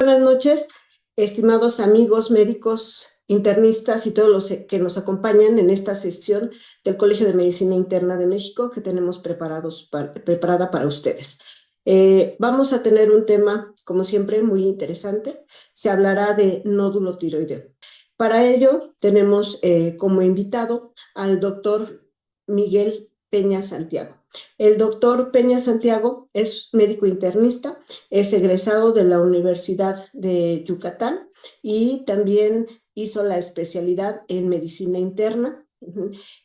Buenas noches, estimados amigos médicos, internistas y todos los que nos acompañan en esta sesión del Colegio de Medicina Interna de México que tenemos preparada para ustedes. Vamos a tener un tema, como siempre, muy interesante. Se hablará de nódulo tiroideo. Para ello, tenemos como invitado al doctor Miguel Peña Santiago. El doctor Peña Santiago es médico internista, es egresado de la Universidad de Yucatán y también hizo la especialidad en medicina interna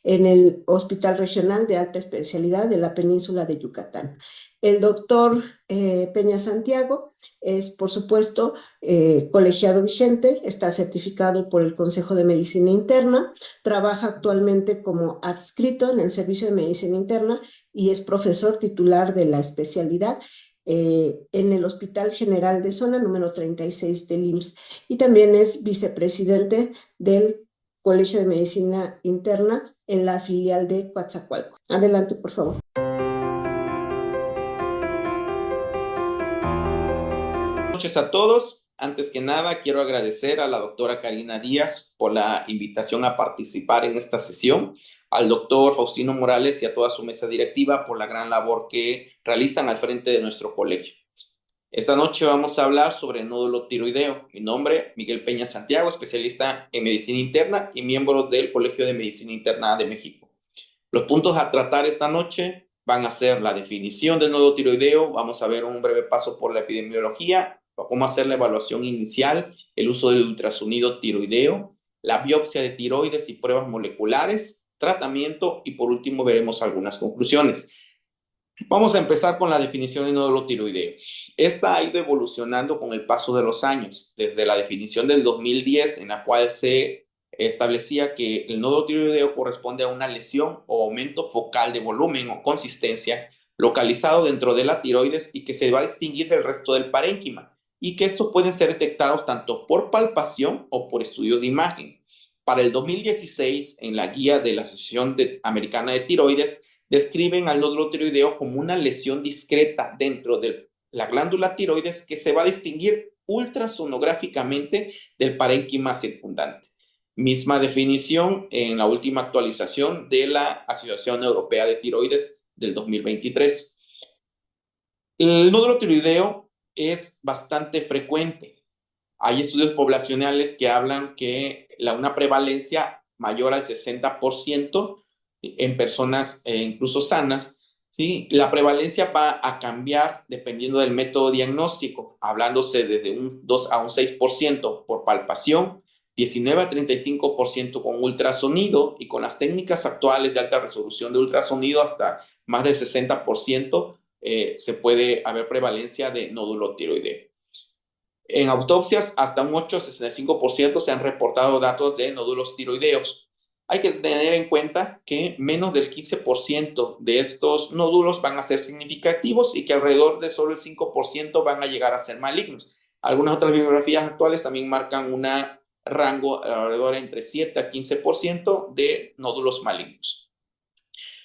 en el Hospital Regional de Alta Especialidad de la Península de Yucatán. El doctor Peña Santiago es, por supuesto, colegiado vigente, está certificado por el Consejo de Medicina Interna, trabaja actualmente como adscrito en el Servicio de Medicina Interna y es profesor titular de la especialidad en el Hospital General de Zona número 36 del IMSS y también es vicepresidente del Colegio de Medicina Interna en la filial de Coatzacoalcos. Adelante, por favor. Buenas noches a todos. Antes que nada, quiero agradecer a la doctora Karina Díaz por la invitación a participar en esta sesión, al doctor Faustino Morales y a toda su mesa directiva por la gran labor que realizan al frente de nuestro colegio. Esta noche vamos a hablar sobre el nódulo tiroideo. Mi nombre, Miguel Peña Santiago, especialista en medicina interna y miembro del Colegio de Medicina Interna de México. Los puntos a tratar esta noche van a ser la definición del nódulo tiroideo, vamos a ver un breve paso por la epidemiología, cómo hacer la evaluación inicial, el uso del ultrasonido tiroideo, la biopsia de tiroides y pruebas moleculares, tratamiento y por último veremos algunas conclusiones. Vamos a empezar con la definición del nódulo tiroideo. Esta ha ido evolucionando con el paso de los años, desde la definición del 2010, en la cual se establecía que el nódulo tiroideo corresponde a una lesión o aumento focal de volumen o consistencia localizado dentro de la tiroides y que se va a distinguir del resto del parénquima, y que estos pueden ser detectados tanto por palpación o por estudio de imagen. Para el 2016, en la guía de la Asociación Americana de Tiroides, describen al nódulo tiroideo como una lesión discreta dentro de la glándula tiroides que se va a distinguir ultrasonográficamente del parénquima circundante. Misma definición en la última actualización de la Asociación Europea de Tiroides del 2023. El nódulo tiroideo es bastante frecuente. Hay estudios poblacionales que hablan que una prevalencia mayor al 60% en personas incluso sanas, ¿sí? La prevalencia va a cambiar dependiendo del método diagnóstico, hablándose desde un 2 a un 6% por palpación, 19 a 35% con ultrasonido y con las técnicas actuales de alta resolución de ultrasonido hasta más del 60% se puede haber prevalencia de nódulo tiroideo. En autopsias, hasta un 8 a 65% se han reportado datos de nódulos tiroideos. Hay que tener en cuenta que menos del 15% de estos nódulos van a ser significativos y que alrededor de solo el 5% van a llegar a ser malignos. Algunas otras bibliografías actuales también marcan un rango alrededor entre 7 a 15% de nódulos malignos.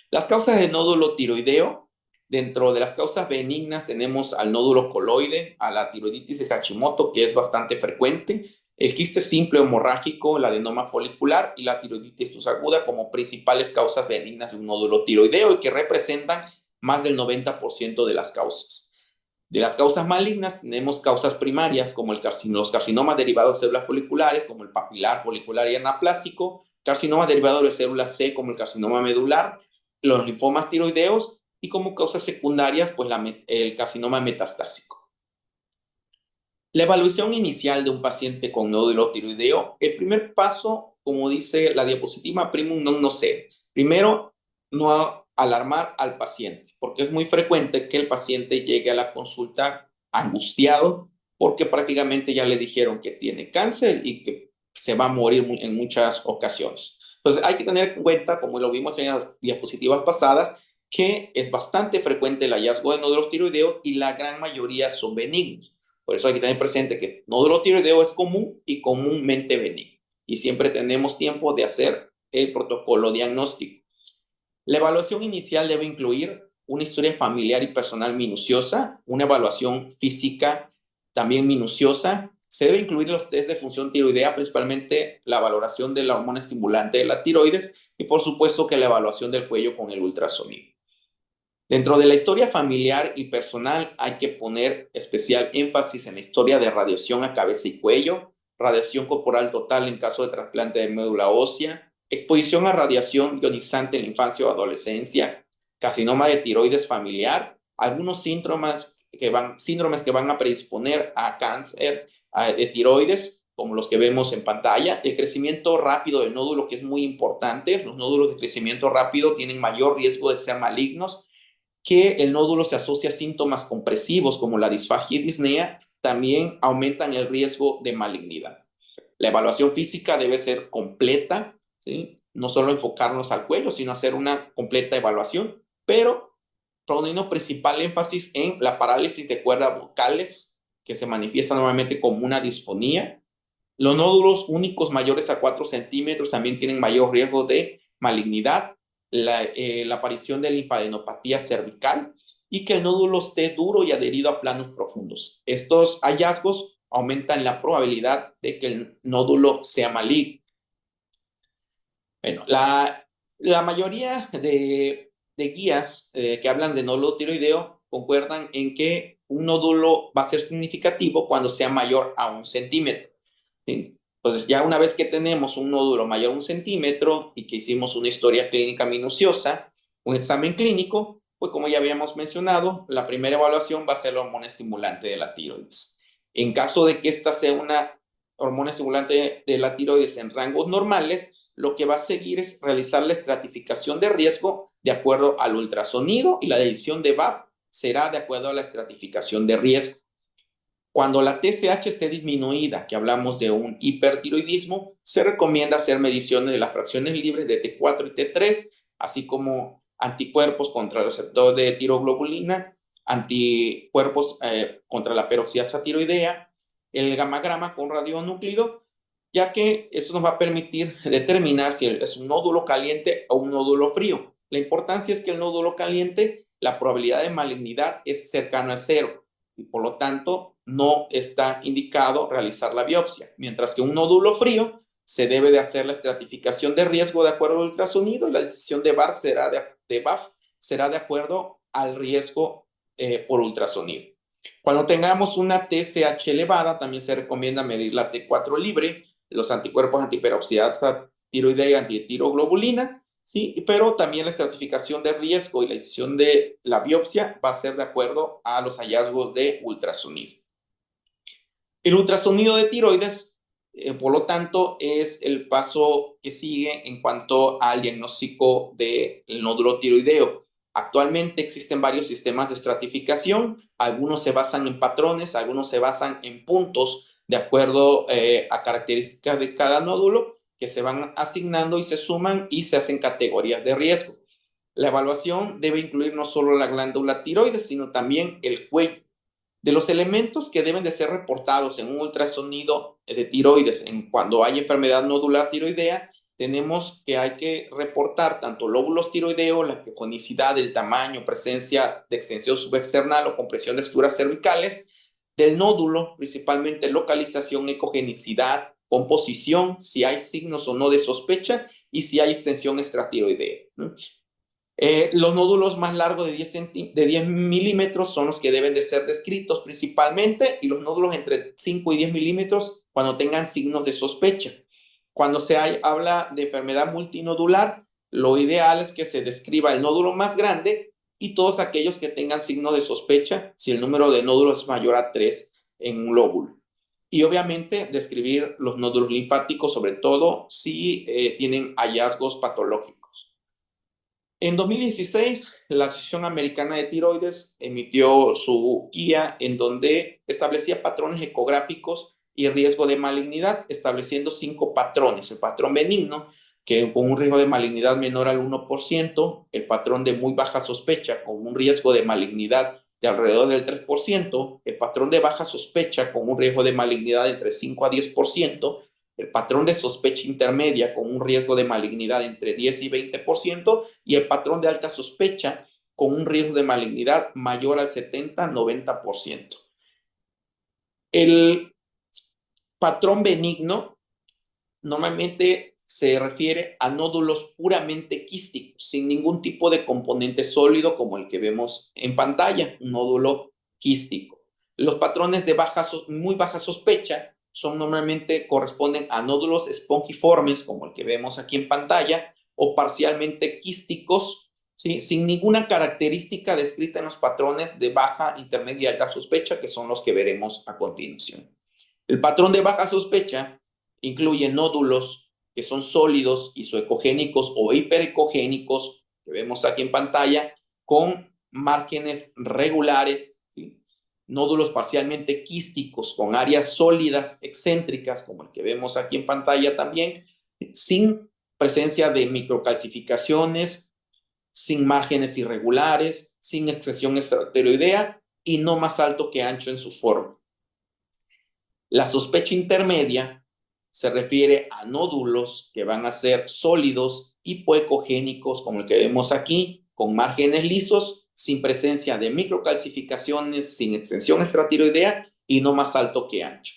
Las causas de nódulo tiroideo: dentro de las causas benignas tenemos al nódulo coloide, a la tiroiditis de Hashimoto, que es bastante frecuente, el quiste simple hemorrágico, el adenoma folicular y la tiroiditis aguda como principales causas benignas de un nódulo tiroideo y que representan más del 90% de las causas. De las causas malignas tenemos causas primarias como los carcinomas derivados de células foliculares, como el papilar, folicular y anaplásico, carcinomas derivados de células C como el carcinoma medular, los linfomas tiroideos y como causas secundarias, pues el carcinoma metastásico. La evaluación inicial de un paciente con nódulo tiroideo, el primer paso, como dice la diapositiva, primum non nocere. Primero, no alarmar al paciente, porque es muy frecuente que el paciente llegue a la consulta angustiado porque prácticamente ya le dijeron que tiene cáncer y que se va a morir en muchas ocasiones. Entonces hay que tener en cuenta, como lo vimos en las diapositivas pasadas, que es bastante frecuente el hallazgo de nódulos tiroideos y la gran mayoría son benignos. Por eso hay que tener presente que el nódulo tiroideo es común y comúnmente benigno. Y siempre tenemos tiempo de hacer el protocolo diagnóstico. La evaluación inicial debe incluir una historia familiar y personal minuciosa, una evaluación física también minuciosa. Se debe incluir los test de función tiroidea, principalmente la valoración de la hormona estimulante de la tiroides y por supuesto que la evaluación del cuello con el ultrasonido. Dentro de la historia familiar y personal hay que poner especial énfasis en la historia de radiación a cabeza y cuello, radiación corporal total en caso de trasplante de médula ósea, exposición a radiación ionizante en la infancia o adolescencia, carcinoma de tiroides familiar, algunos síndromes que van a predisponer a cáncer de tiroides, como los que vemos en pantalla, el crecimiento rápido del nódulo, que es muy importante. Los nódulos de crecimiento rápido tienen mayor riesgo de ser malignos, que el nódulo se asocia a síntomas compresivos como la disfagia y disnea, también aumentan el riesgo de malignidad. La evaluación física debe ser completa, ¿sí? No solo enfocarnos al cuello, sino hacer una completa evaluación, pero poniendo principal énfasis en la parálisis de cuerdas vocales, que se manifiesta normalmente como una disfonía. Los nódulos únicos mayores a 4 centímetros también tienen mayor riesgo de malignidad, la aparición de linfadenopatía cervical y que el nódulo esté duro y adherido a planos profundos. Estos hallazgos aumentan la probabilidad de que el nódulo sea maligno. Bueno, la mayoría de guías que hablan de nódulo tiroideo concuerdan en que un nódulo va a ser significativo cuando sea mayor a 1 centímetro. ¿Sí? Entonces, ya una vez que tenemos un nódulo mayor a 1 centímetro y que hicimos una historia clínica minuciosa, un examen clínico, pues como ya habíamos mencionado, la primera evaluación va a ser la hormona estimulante de la tiroides. En caso de que esta sea una hormona estimulante de la tiroides en rangos normales, lo que va a seguir es realizar la estratificación de riesgo de acuerdo al ultrasonido y la decisión de VAF será de acuerdo a la estratificación de riesgo. Cuando la TSH esté disminuida, que hablamos de un hipertiroidismo, se recomienda hacer mediciones de las fracciones libres de T4 y T3, así como anticuerpos contra el receptor de tiroglobulina, anticuerpos contra la peroxidasa tiroidea, el gamagrama con radionúclido, ya que eso nos va a permitir determinar si es un nódulo caliente o un nódulo frío. La importancia es que el nódulo caliente, la probabilidad de malignidad es cercana a 0 y por lo tanto no está indicado realizar la biopsia, mientras que un nódulo frío se debe de hacer la estratificación de riesgo de acuerdo al ultrasonido y la decisión de VAF será de acuerdo al riesgo por ultrasonido. Cuando tengamos una TSH elevada, también se recomienda medir la T4 libre, los anticuerpos antiperoxidasa tiroidea y antitiroglobulina, ¿sí? Pero también la estratificación de riesgo y la decisión de la biopsia va a ser de acuerdo a los hallazgos de ultrasonido. El ultrasonido de tiroides, por lo tanto, es el paso que sigue en cuanto al diagnóstico del nódulo tiroideo. Actualmente existen varios sistemas de estratificación, algunos se basan en patrones, algunos se basan en puntos de acuerdo a características de cada nódulo que se van asignando y se suman y se hacen categorías de riesgo. La evaluación debe incluir no solo la glándula tiroides, sino también el cuello. De los elementos que deben de ser reportados en un ultrasonido de tiroides cuando hay enfermedad nodular tiroidea, tenemos que hay que reportar tanto lóbulos tiroideos, la conicidad, el tamaño, presencia de extensión subexternal o compresión de estructuras cervicales, del nódulo, principalmente localización, ecogenicidad, composición, si hay signos o no de sospecha y si hay extensión extratiroidea. Los nódulos más largos de 10 milímetros son los que deben de ser descritos principalmente y los nódulos entre 5 y 10 milímetros cuando tengan signos de sospecha. Cuando habla de enfermedad multinodular, lo ideal es que se describa el nódulo más grande y todos aquellos que tengan signos de sospecha si el número de nódulos es mayor a 3 en un lóbulo. Y obviamente describir los nódulos linfáticos, sobre todo si tienen hallazgos patológicos. En 2016, la Asociación Americana de Tiroides emitió su guía en donde establecía patrones ecográficos y riesgo de malignidad, estableciendo 5 patrones. El patrón benigno, que con un riesgo de malignidad menor al 1%, el patrón de muy baja sospecha con un riesgo de malignidad de alrededor del 3%, el patrón de baja sospecha con un riesgo de malignidad entre 5 a 10%, el patrón de sospecha intermedia con un riesgo de malignidad entre 10 y 20% y el patrón de alta sospecha con un riesgo de malignidad mayor al 70-90%. El patrón benigno normalmente se refiere a nódulos puramente quísticos, sin ningún tipo de componente sólido como el que vemos en pantalla, un nódulo quístico. Los patrones de muy baja sospecha normalmente corresponden a nódulos espongiformes, como el que vemos aquí en pantalla, o parcialmente quísticos, ¿sí? Sin ninguna característica descrita en los patrones de baja, intermedia y alta sospecha, que son los que veremos a continuación. El patrón de baja sospecha incluye nódulos que son sólidos, isoecogénicos o hiperecogénicos, que vemos aquí en pantalla, con márgenes regulares, ¿sí? Nódulos parcialmente quísticos con áreas sólidas excéntricas, como el que vemos aquí en pantalla también, sin presencia de microcalcificaciones, sin márgenes irregulares, sin excreción extrateroidea y no más alto que ancho en su forma. La sospecha intermedia se refiere a nódulos que van a ser sólidos, hipoecogénicos, como el que vemos aquí, con márgenes lisos, sin presencia de microcalcificaciones, sin extensión extratiroidea y no más alto que ancho.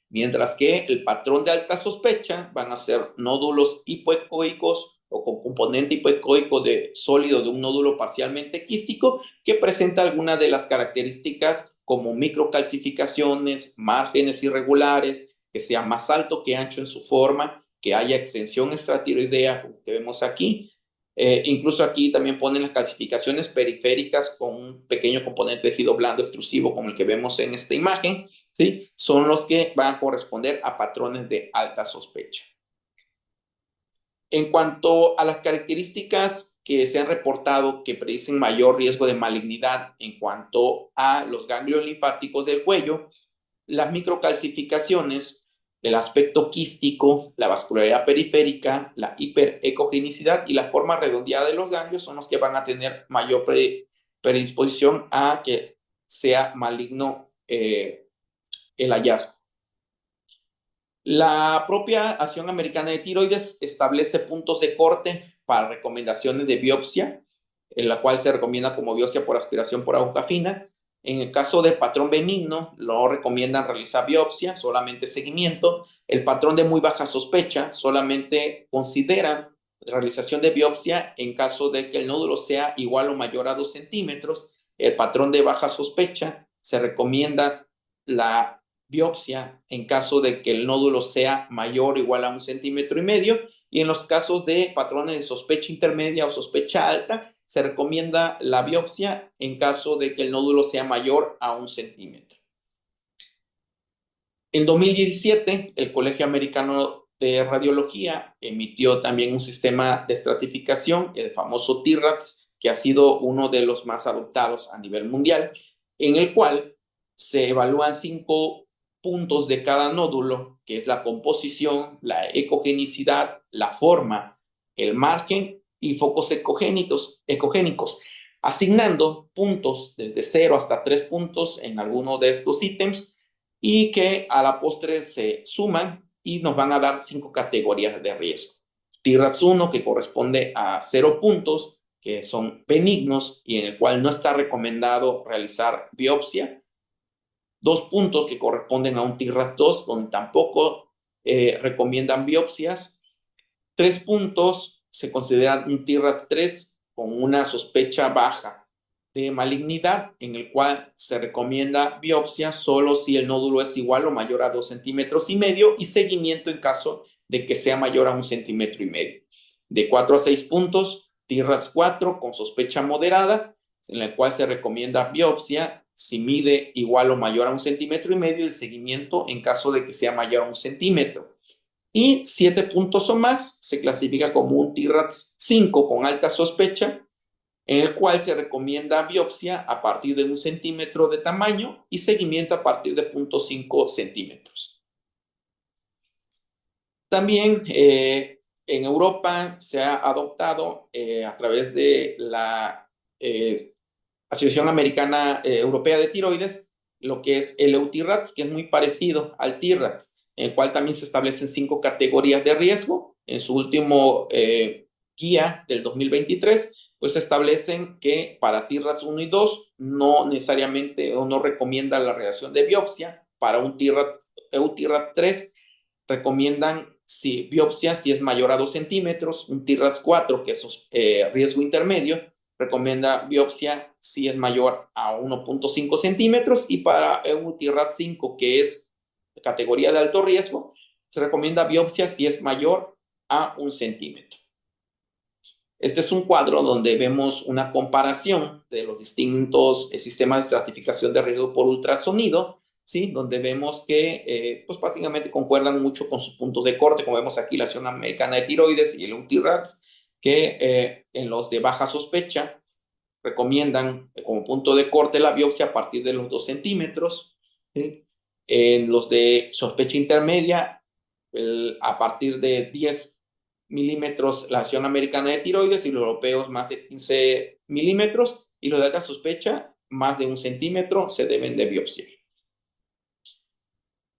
Mientras que el patrón de alta sospecha van a ser nódulos hipoecoicos o con componente hipoecoico de sólido de un nódulo parcialmente quístico que presenta algunas de las características como microcalcificaciones, márgenes irregulares, que sea más alto que ancho en su forma, que haya extensión extratiroidea, como que vemos aquí. Incluso aquí también ponen las calcificaciones periféricas con un pequeño componente de tejido blando extrusivo, como el que vemos en esta imagen, ¿sí? Son los que van a corresponder a patrones de alta sospecha. En cuanto a las características que se han reportado que predicen mayor riesgo de malignidad en cuanto a los ganglios linfáticos del cuello, las microcalcificaciones, el aspecto quístico, la vascularidad periférica, la hiperecogenicidad y la forma redondeada de los ganglios son los que van a tener mayor predisposición a que sea maligno el hallazgo. La propia Asociación Americana de Tiroides establece puntos de corte para recomendaciones de biopsia, en la cual se recomienda como biopsia por aspiración por aguja fina. En el caso del patrón benigno, no recomiendan realizar biopsia, solamente seguimiento. El patrón de muy baja sospecha, solamente consideran realización de biopsia en caso de que el nódulo sea igual o mayor a 2 centímetros. El patrón de baja sospecha, se recomienda la biopsia en caso de que el nódulo sea mayor o igual a 1,5 centímetros, y en los casos de patrones de sospecha intermedia o sospecha alta se recomienda la biopsia en caso de que el nódulo sea mayor a 1 centímetro. En 2017, el Colegio Americano de Radiología emitió también un sistema de estratificación, el famoso TIRADS, que ha sido uno de los más adoptados a nivel mundial, en el cual se evalúan 5 puntos de cada nódulo, que es la composición, la ecogenicidad, la forma, el margen y focos ecogénicos, asignando puntos desde 0 hasta 3 puntos en alguno de estos ítems y que a la postre se suman y nos van a dar 5 categorías de riesgo. TIRADS 1, que corresponde a 0 puntos, que son benignos y en el cual no está recomendado realizar biopsia. 2 puntos que corresponden a un TIRADS 2, donde tampoco recomiendan biopsias. 3 puntos se consideran un TIRADS 3 con una sospecha baja de malignidad, en el cual se recomienda biopsia solo si el nódulo es igual o mayor a 2,5 centímetros y seguimiento en caso de que sea mayor a 1,5 centímetros. De 4 a 6 puntos, TIRADS 4 con sospecha moderada, en la cual se recomienda biopsia si mide igual o mayor a 1,5 centímetros y el seguimiento en caso de que sea mayor a 1 centímetro. Y 7 puntos o más se clasifica como un TIRADS 5 con alta sospecha, en el cual se recomienda biopsia a partir de 1 centímetro de tamaño y seguimiento a partir de 0,5 centímetros. También en Europa se ha adoptado a través de la Asociación Americana Europea de Tiroides lo que es el EUTIRADS, que es muy parecido al TIRADS, en el cual también se establecen 5 categorías de riesgo. En su último guía del 2023, pues establecen que para TIRADS 1 y 2 no necesariamente o no recomienda la realización de biopsia. Para un EUTIRADS 3 recomiendan biopsia si es mayor a 2 centímetros. Un TIRADS 4, que es riesgo intermedio, recomienda biopsia si es mayor a 1.5 centímetros. Y para EUTIRADS 5, que es categoría de alto riesgo, se recomienda biopsia si es mayor a 1 centímetro. Este es un cuadro donde vemos una comparación de los distintos sistemas de estratificación de riesgo por ultrasonido, ¿sí? Donde vemos que pues básicamente concuerdan mucho con sus puntos de corte, como vemos aquí la Asociación Americana de Tiroides y el EUTIRADS, que en los de baja sospecha recomiendan como punto de corte la biopsia a partir de los 2 centímetros, ¿sí? En los de sospecha intermedia, a partir de 10 milímetros la Asociación Americana de Tiroides, y los europeos más de 15 milímetros, y los de alta sospecha más de 1 centímetro se deben de biopsiar.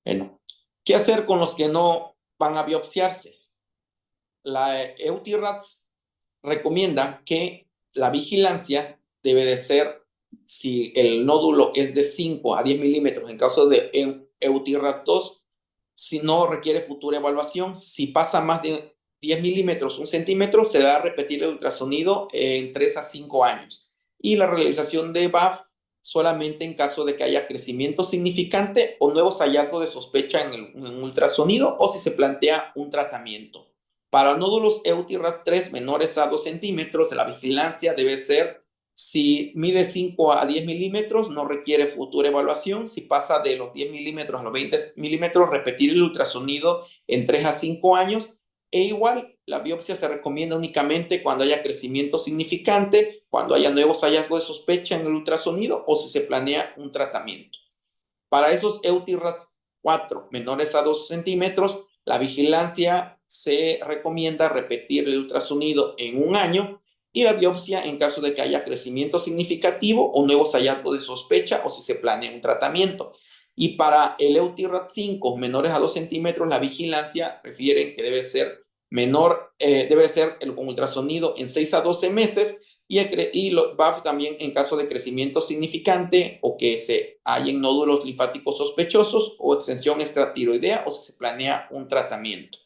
Bueno, ¿qué hacer con los que no van a biopsiarse? La EUTIRADS recomienda que la vigilancia debe de ser, si el nódulo es de 5 a 10 milímetros en caso de EUTIRADS 2, si no requiere futura evaluación. Si pasa más de 10 milímetros, 1 centímetro, se da a repetir el ultrasonido en 3 a 5 años. Y la realización de BAF solamente en caso de que haya crecimiento significante o nuevos hallazgos de sospecha en ultrasonido, o si se plantea un tratamiento. Para nódulos EUTIRADS 3 menores a 2 centímetros, la vigilancia debe ser si mide 5 a 10 milímetros, no requiere futura evaluación. Si pasa de los 10 milímetros a los 20 milímetros, repetir el ultrasonido en 3 a 5 años. E igual, la biopsia se recomienda únicamente cuando haya crecimiento significante, cuando haya nuevos hallazgos de sospecha en el ultrasonido o si se planea un tratamiento. Para esos EUTIRADS 4 menores a 2 centímetros, la vigilancia se recomienda repetir el ultrasonido en 1 año y la biopsia en caso de que haya crecimiento significativo o nuevos hallazgos de sospecha o si se planea un tratamiento. Y para el EUTIRADS 5 menores a 2 centímetros, la vigilancia refiere que debe ser menor, debe ser el ultrasonido en 6 a 12 meses y los BAF también en caso de crecimiento significante o que se hallen nódulos linfáticos sospechosos o extensión extratiroidea o si se planea un tratamiento.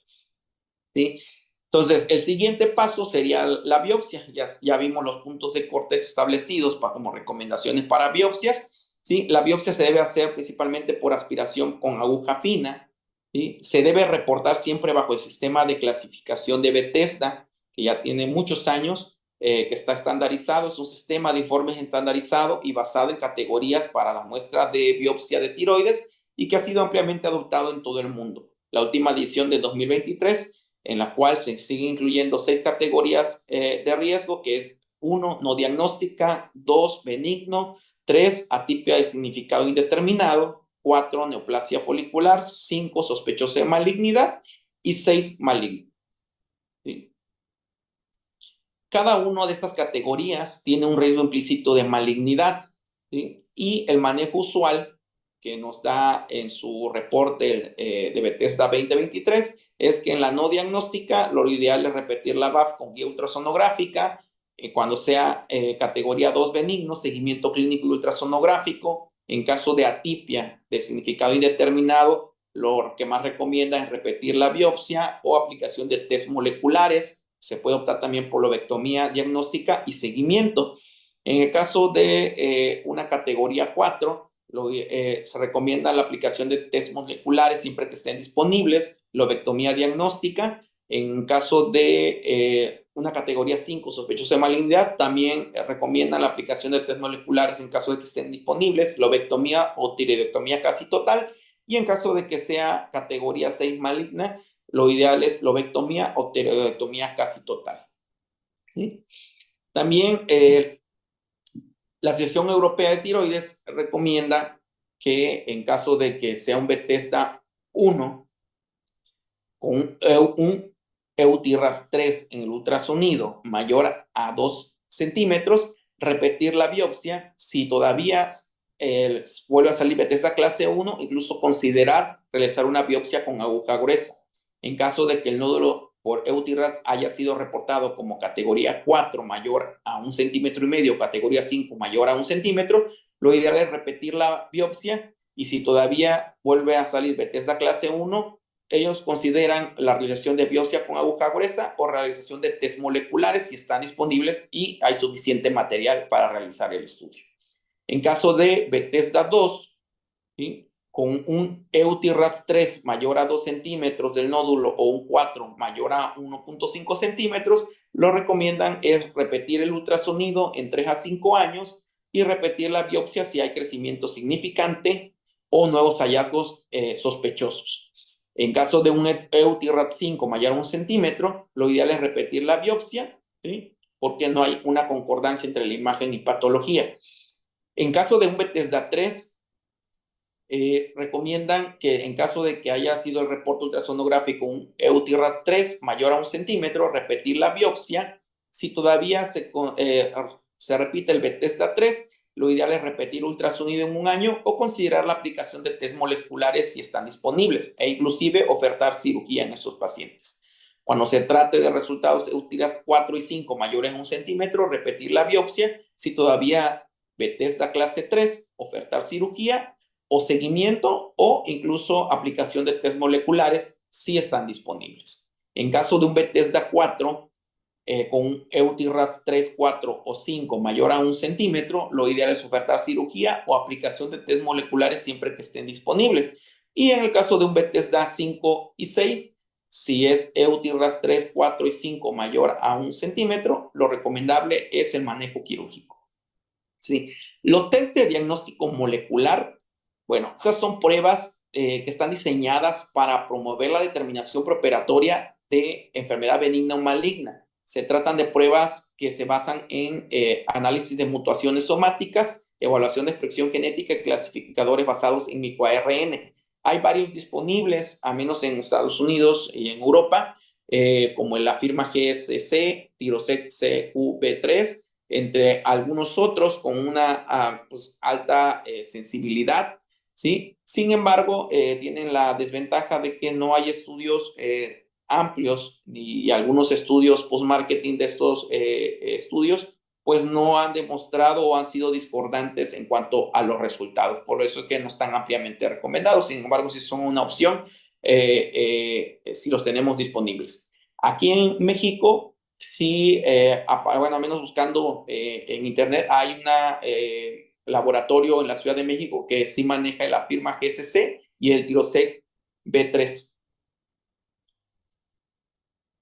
¿Sí? Entonces, el siguiente paso sería la biopsia. Ya vimos los puntos de cortes establecidos como recomendaciones para biopsias. ¿Sí? La biopsia se debe hacer principalmente por aspiración con aguja fina. ¿Sí? Se debe reportar siempre bajo el sistema de clasificación de Bethesda, que ya tiene muchos años, que está estandarizado. Es un sistema de informes estandarizado y basado en categorías para la muestra de biopsia de tiroides y que ha sido ampliamente adoptado en todo el mundo. La última edición de 2023, en la cual se siguen incluyendo 6 categorías de riesgo, que es 1, no diagnóstica; 2, benigno; 3, atipia de significado indeterminado; 4, neoplasia folicular; 5, sospechosa de malignidad; y 6, maligno. ¿Sí? Cada una de estas categorías tiene un riesgo implícito de malignidad, ¿sí? Y el manejo usual que nos da en su reporte de Bethesda 2023 es que en la no diagnóstica lo ideal es repetir la BAF con guía ultrasonográfica, cuando sea categoría 2 benigno, seguimiento clínico y ultrasonográfico. En caso de atipia de significado indeterminado, lo que más recomienda es repetir la biopsia o aplicación de test moleculares. Se puede optar también por lobectomía diagnóstica y seguimiento. En el caso de una categoría 4, se recomienda la aplicación de test moleculares siempre que estén disponibles, lobectomía diagnóstica. En caso de una categoría 5, sospechosa de malignidad, también recomiendan la aplicación de test moleculares en caso de que estén disponibles, lobectomía o tiroidectomía casi total. Y en caso de que sea categoría 6 maligna, lo ideal es lobectomía o tiroidectomía casi total. ¿Sí? También la Asociación Europea de Tiroides recomienda que en caso de que sea un Bethesda 1 con un EUTIRADS 3 en el ultrasonido mayor a 2 centímetros, repetir la biopsia. Si todavía vuelve a salir Bethesda clase 1, incluso considerar realizar una biopsia con aguja gruesa. En caso de que el nódulo por Euthyrox haya sido reportado como categoría 4 mayor a 1,5 centímetros, categoría 5 mayor a 1 centímetro, lo ideal es repetir la biopsia, y si todavía vuelve a salir Bethesda clase 1, ellos consideran la realización de biopsia con aguja gruesa o realización de test moleculares si están disponibles y hay suficiente material para realizar el estudio. En caso de Bethesda 2, ¿sí?, con un Euthyrox 3 mayor a 2 centímetros del nódulo o un 4 mayor a 1,5 centímetros, lo recomiendan es repetir el ultrasonido en 3 a 5 años y repetir la biopsia si hay crecimiento significante o nuevos hallazgos sospechosos. En caso de un Euthyrox 5 mayor a 1 centímetro, lo ideal es repetir la biopsia, ¿sí?, porque no hay una concordancia entre la imagen y patología. En caso de un Bethesda 3, recomiendan que en caso de que haya sido el reporte ultrasonográfico un Euthyrox 3 mayor a 1 centímetro, repetir la biopsia. Si todavía se repite el Bethesda 3, lo ideal es repetir ultrasonido en un año o considerar la aplicación de test moleculares si están disponibles e inclusive ofertar cirugía en estos pacientes. Cuando se trate de resultados Euthyrox 4 y 5 mayores a 1 centímetro, repetir la biopsia. Si todavía Bethesda clase 3, ofertar cirugía o seguimiento o incluso aplicación de test moleculares si están disponibles. En caso de un Bethesda 4 con un Euthyrox 3, 4 o 5 mayor a 1 centímetro, lo ideal es ofertar cirugía o aplicación de test moleculares siempre que estén disponibles. Y en el caso de un Bethesda 5 y 6, si es Euthyrox 3, 4 y 5 mayor a 1 centímetro, lo recomendable es el manejo quirúrgico. ¿Sí? Los test de diagnóstico molecular, bueno, esas son pruebas que están diseñadas para promover la determinación preoperatoria de enfermedad benigna o maligna. Se tratan de pruebas que se basan en análisis de mutaciones somáticas, evaluación de expresión genética y clasificadores basados en micoARN. Hay varios disponibles, al menos en Estados Unidos y en Europa, como la firma GSC, Tirosec CV3, entre algunos otros con una pues, alta sensibilidad, ¿sí? Sin embargo, tienen la desventaja de que no hay estudios amplios y algunos estudios post-marketing de estos estudios pues no han demostrado o han sido discordantes en cuanto a los resultados. Por eso es que no están ampliamente recomendados. Sin embargo, si son una opción, si los tenemos disponibles. Aquí en México, sí, bueno, al menos buscando en internet, hay un laboratorio en la Ciudad de México que sí maneja la firma GSC y el Tirosec B3.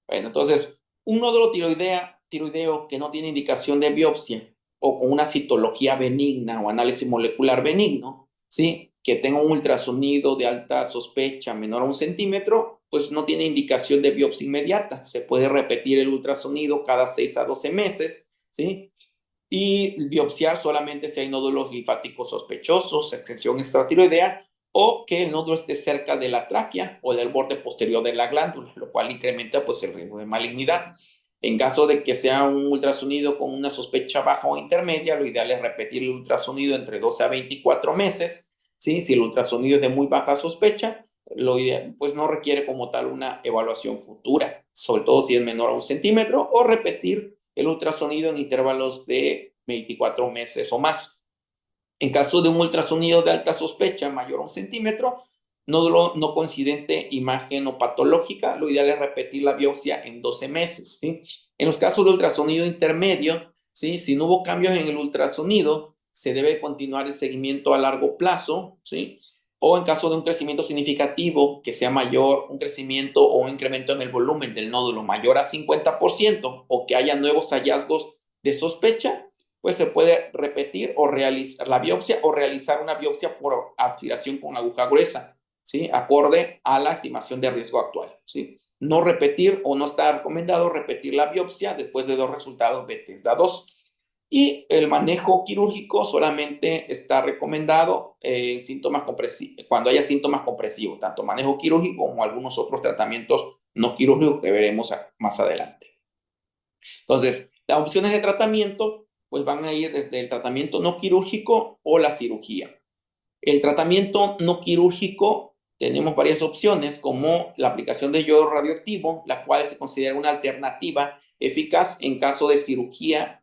Bueno, entonces, un nódulo tiroideo que no tiene indicación de biopsia o con una citología benigna o análisis molecular benigno, ¿sí?, que tenga un ultrasonido de alta sospecha menor a 1 centímetro, pues no tiene indicación de biopsia inmediata. Se puede repetir el ultrasonido cada 6 a 12 meses, ¿sí?, y biopsiar solamente si hay nódulos linfáticos sospechosos, extensión extratiroidea, o que el nódulo esté cerca de la tráquea o del borde posterior de la glándula, lo cual incrementa pues, el riesgo de malignidad. En caso de que sea un ultrasonido con una sospecha baja o intermedia, lo ideal es repetir el ultrasonido entre 12 a 24 meses. ¿Sí? Si el ultrasonido es de muy baja sospecha, lo ideal, pues no requiere como tal una evaluación futura, sobre todo si es menor a 1 centímetro, o repetir el ultrasonido en intervalos de 24 meses o más. En caso de un ultrasonido de alta sospecha mayor a 1 centímetro, nódulo no coincidente, imagen o patológica, lo ideal es repetir la biopsia en 12 meses. ¿Sí? En los casos de ultrasonido intermedio, ¿sí?, si no hubo cambios en el ultrasonido, se debe continuar el seguimiento a largo plazo, ¿sí?, o en caso de un crecimiento significativo que sea mayor, un crecimiento o un incremento en el volumen del nódulo mayor a 50% o que haya nuevos hallazgos de sospecha, pues se puede repetir o realizar la biopsia o realizar una biopsia por aspiración con aguja gruesa, ¿sí?, acorde a la estimación de riesgo actual, ¿sí? No repetir o no está recomendado repetir la biopsia después de 2 resultados Bethesda 2. Y el manejo quirúrgico solamente está recomendado cuando haya síntomas compresivos, tanto manejo quirúrgico como algunos otros tratamientos no quirúrgicos que veremos más adelante. Entonces, las opciones de tratamiento pues van a ir desde el tratamiento no quirúrgico o la cirugía. El tratamiento no quirúrgico tenemos varias opciones como la aplicación de yodo radioactivo, la cual se considera una alternativa eficaz en caso de cirugía,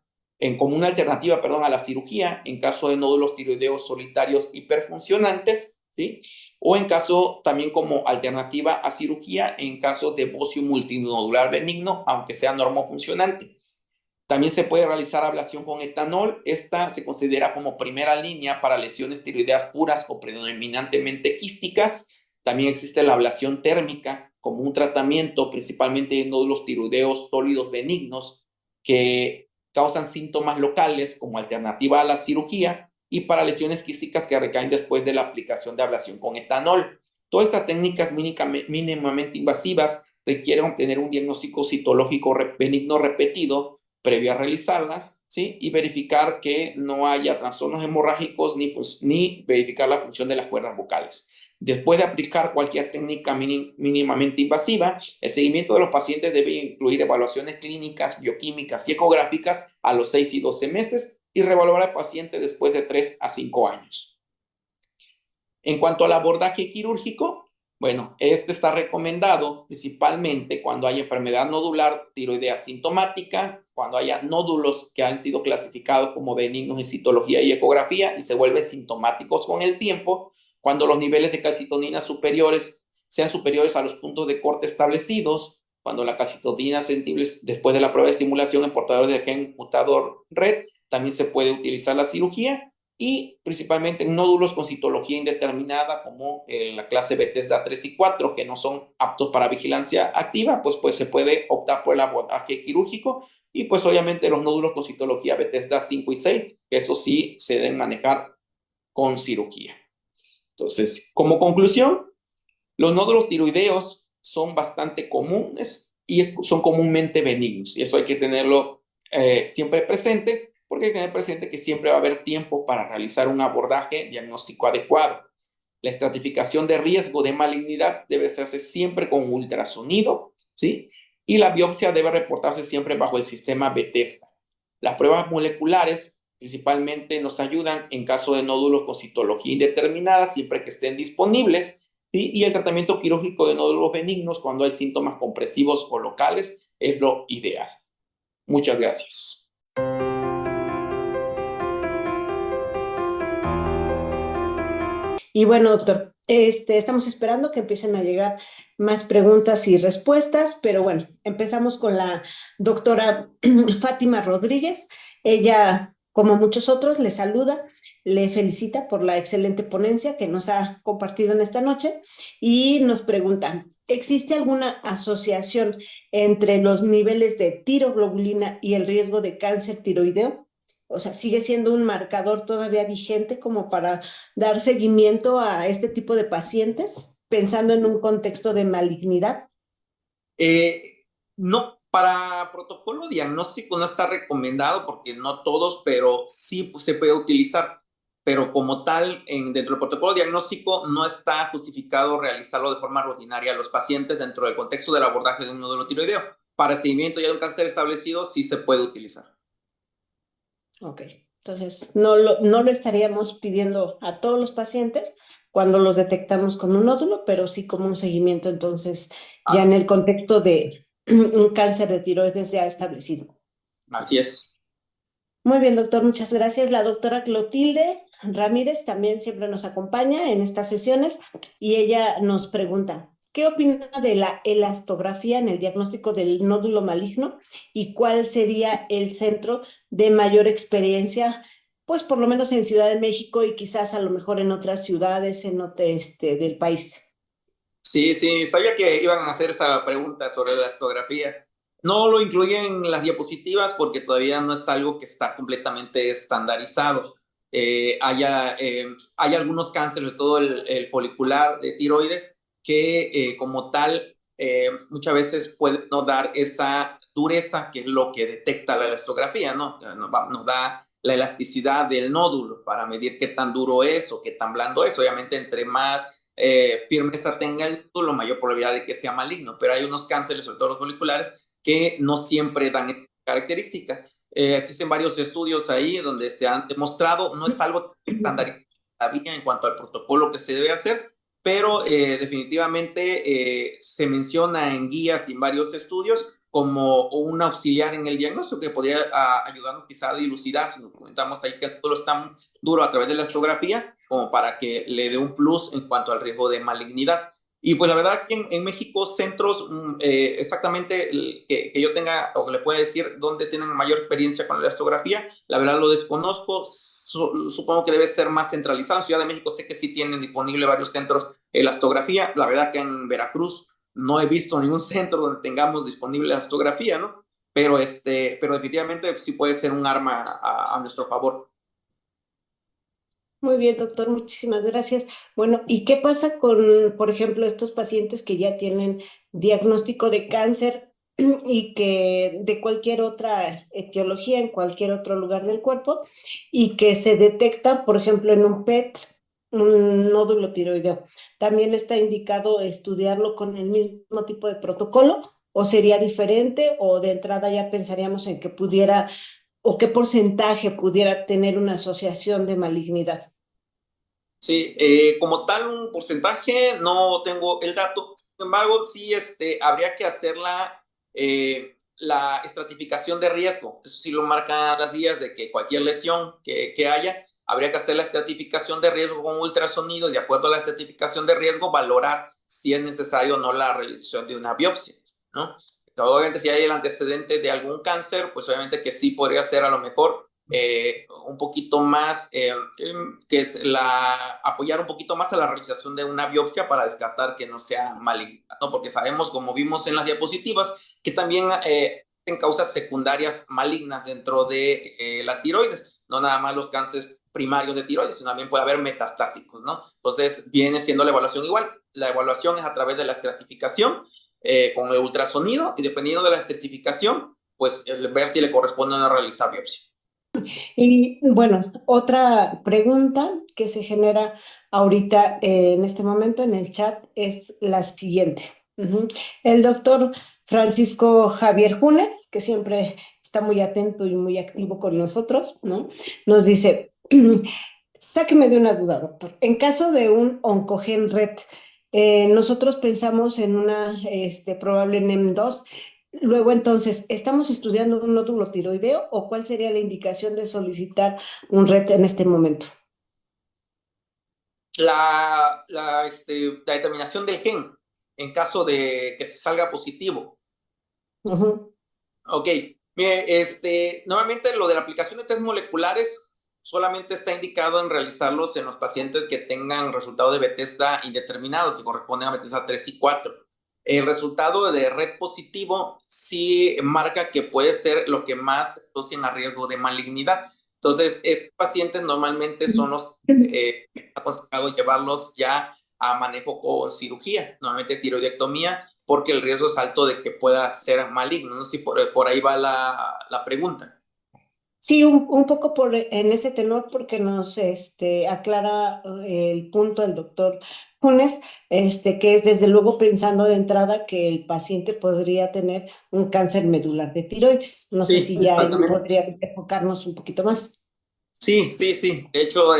como una alternativa, perdón, a la cirugía en caso de nódulos tiroideos solitarios hiperfuncionantes, ¿sí? O en caso también como alternativa a cirugía en caso de bocio multinodular benigno, aunque sea normofuncionante. También se puede realizar ablación con etanol. Esta se considera como primera línea para lesiones tiroideas puras o predominantemente quísticas. También existe la ablación térmica como un tratamiento principalmente de nódulos tiroideos sólidos benignos que causan síntomas locales como alternativa a la cirugía y para lesiones quísticas que recaen después de la aplicación de ablación con etanol. Todas estas técnicas mínimamente invasivas requieren obtener un diagnóstico citológico benigno repetido previo a realizarlas, ¿sí? Y verificar que no haya trastornos hemorrágicos ni verificar la función de las cuerdas vocales. Después de aplicar cualquier técnica mínimamente invasiva, el seguimiento de los pacientes debe incluir evaluaciones clínicas, bioquímicas y ecográficas a los 6 y 12 meses y reevaluar al paciente después de 3 a 5 años. En cuanto al abordaje quirúrgico, bueno, este está recomendado principalmente cuando hay enfermedad nodular tiroidea sintomática, cuando haya nódulos que han sido clasificados como benignos en citología y ecografía y se vuelven sintomáticos con el tiempo, cuando los niveles de calcitonina superiores sean superiores a los puntos de corte establecidos, cuando la calcitonina sensible después de la prueba de estimulación en portadores de gen mutador RET, también se puede utilizar la cirugía y principalmente en nódulos con citología indeterminada como la clase Bethesda 3 y 4 que no son aptos para vigilancia activa, pues se puede optar por el abordaje quirúrgico y pues obviamente los nódulos con citología Bethesda 5 y 6, que eso sí se deben manejar con cirugía. Entonces, como conclusión, los nódulos tiroideos son bastante comunes y son comúnmente benignos y eso hay que tenerlo siempre presente porque hay que tener presente que siempre va a haber tiempo para realizar un abordaje diagnóstico adecuado. La estratificación de riesgo de malignidad debe hacerse siempre con ultrasonido, ¿sí? Y la biopsia debe reportarse siempre bajo el sistema Bethesda. Las pruebas moleculares principalmente nos ayudan en caso de nódulos con citología indeterminada, siempre que estén disponibles, ¿sí? Y el tratamiento quirúrgico de nódulos benignos cuando hay síntomas compresivos o locales es lo ideal. Muchas gracias. Y bueno, doctor, estamos esperando que empiecen a llegar más preguntas y respuestas, pero bueno, empezamos con la doctora Fátima Rodríguez. Ella, como muchos otros, le saluda, le felicita por la excelente ponencia que nos ha compartido en esta noche y nos pregunta, ¿existe alguna asociación entre los niveles de tiroglobulina y el riesgo de cáncer tiroideo? O sea, ¿sigue siendo un marcador todavía vigente como para dar seguimiento a este tipo de pacientes, pensando en un contexto de malignidad? No, para protocolo diagnóstico no está recomendado porque no todos, pero sí pues, se puede utilizar. Pero como tal, dentro del protocolo diagnóstico no está justificado realizarlo de forma rutinaria a los pacientes dentro del contexto del abordaje de un nódulo tiroideo. Para el seguimiento ya de un cáncer establecido sí se puede utilizar. Ok, entonces no lo estaríamos pidiendo a todos los pacientes cuando los detectamos con un nódulo, pero sí como un seguimiento entonces ya en el contexto de un cáncer de tiroides ya establecido. Así es. Muy bien, doctor, muchas gracias. La doctora Clotilde Ramírez también siempre nos acompaña en estas sesiones y ella nos pregunta, ¿qué opina de la elastografía en el diagnóstico del nódulo maligno y cuál sería el centro de mayor experiencia, pues por lo menos en Ciudad de México y quizás a lo mejor en otras ciudades del país? Sí, sí, sabía que iban a hacer esa pregunta sobre la histografía. No lo incluí en las diapositivas porque todavía no es algo que está completamente estandarizado. Hay algunos cánceres, sobre todo el folicular de tiroides, que como tal muchas veces pueden no dar esa dureza que es lo que detecta la elastografía, ¿no? Nos da la elasticidad del nódulo para medir qué tan duro es o qué tan blando es. Obviamente, entre más firmeza tenga el nódulo, mayor probabilidad de que sea maligno. Pero hay unos cánceres, sobre todo los moleculares, que no siempre dan esta característica. Existen varios estudios ahí donde se han demostrado, no es algo estandarizado todavía en cuanto al protocolo que se debe hacer, pero definitivamente se menciona en guías y en varios estudios como un auxiliar en el diagnóstico que podría ayudarnos quizá a dilucidar, si nos comentamos ahí que todo es tan duro a través de la estrografía, como para que le dé un plus en cuanto al riesgo de malignidad. Y pues la verdad que en México centros exactamente que yo tenga o que le pueda decir dónde tienen mayor experiencia con la estrografía, la verdad lo desconozco, supongo que debe ser más centralizado. En Ciudad de México sé que sí tienen disponible varios centros de elastografía, la verdad que en Veracruz no he visto ningún centro donde tengamos disponible la elastografía, ¿no? Pero definitivamente sí puede ser un arma a nuestro favor. Muy bien, doctor, muchísimas gracias. Bueno, ¿y qué pasa con, por ejemplo, estos pacientes que ya tienen diagnóstico de cáncer y que de cualquier otra etiología en cualquier otro lugar del cuerpo y que se detecta, por ejemplo, en un PET, un nódulo tiroideo? ¿También está indicado estudiarlo con el mismo tipo de protocolo o sería diferente o de entrada ya pensaríamos en que pudiera o qué porcentaje pudiera tener una asociación de malignidad? Sí, como tal un porcentaje no tengo el dato, sin embargo sí habría que hacer la estratificación de riesgo, eso sí lo marcan las guías de que cualquier lesión que haya, habría que hacer la estratificación de riesgo con ultrasonido y de acuerdo a la estratificación de riesgo valorar si es necesario o no la realización de una biopsia, ¿no? Obviamente si hay el antecedente de algún cáncer, pues obviamente que sí podría ser a lo mejor un poquito más, que es apoyar un poquito más a la realización de una biopsia para descartar que no sea maligna, ¿no? Porque sabemos, como vimos en las diapositivas, que también en causas secundarias malignas dentro de la tiroides, no nada más los cánceres primarios de tiroides, sino también puede haber metastásicos, ¿no? Entonces viene siendo la evaluación igual. La evaluación es a través de la estratificación con el ultrasonido y dependiendo de la estratificación, pues ver si le corresponde o no realizar biopsia. Y bueno, otra pregunta que se genera ahorita en este momento en el chat es la siguiente. El doctor Francisco Javier Junes, que siempre está muy atento y muy activo con nosotros, ¿no? Nos dice, sáqueme de una duda, doctor. En caso de un oncogen RET, nosotros pensamos en una probable NEM2. Luego, entonces, ¿estamos estudiando un nódulo tiroideo o cuál sería la indicación de solicitar un RET en este momento? La determinación del gen en caso de que se salga positivo. Ok, mire, normalmente lo de la aplicación de test moleculares solamente está indicado en realizarlos en los pacientes que tengan resultado de Bethesda indeterminado, que corresponden a Bethesda 3 y 4. El resultado de red positivo sí marca que puede ser lo que más asocian a riesgo de malignidad. Entonces, estos pacientes normalmente son los aconsejados llevarlos ya a manejo con cirugía, normalmente tiroidectomía, porque el riesgo es alto de que pueda ser maligno. No sé si por ahí va la pregunta. Sí, un poco en ese tenor, porque nos aclara el punto el doctor Funes, que es desde luego pensando de entrada que el paciente podría tener un cáncer medular de tiroides. No sé Sí, si ya ahí exactamente. podría enfocarnos un poquito más. Sí, sí, sí. De hecho,